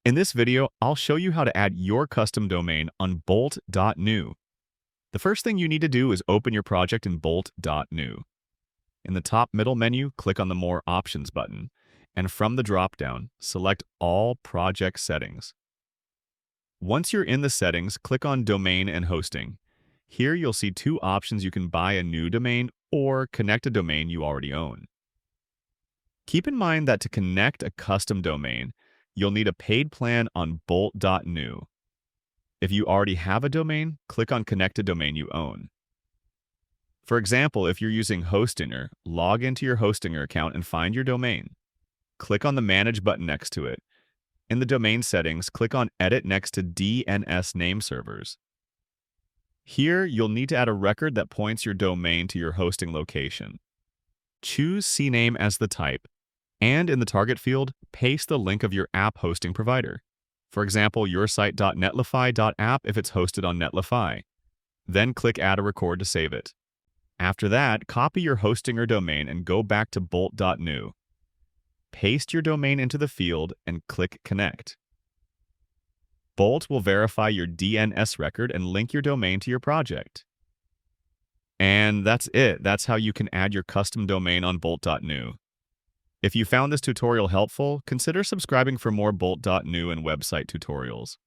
In this video, I'll show you how to add your custom domain on Bolt.new. The first thing you need to do is open your project in Bolt.new. In the top middle menu, click on the More Options button, and from the drop-down, select All Project Settings. Once you're in the settings, click on Domain and Hosting. Here you'll see two options: you can buy a new domain or connect a domain you already own. Keep in mind that to connect a custom domain, you'll need a paid plan on Bolt.new. If you already have a domain, click on Connect a Domain you own. For example, if you're using Hostinger, log into your Hostinger account and find your domain. Click on the Manage button next to it. In the domain settings, click on Edit next to DNS name servers. Here, you'll need to add a record that points your domain to your hosting location. Choose cname as the type, and in the target field, paste the link of your app hosting provider. For example, yoursite.netlify.app if it's hosted on Netlify. Then click Add a Record to save it. After that, copy your Hostinger domain and go back to Bolt.new. Paste your domain into the field and click Connect. Bolt will verify your DNS record and link your domain to your project. And that's it. That's how you can add your custom domain on Bolt.new. If you found this tutorial helpful, consider subscribing for more Bolt.new and website tutorials.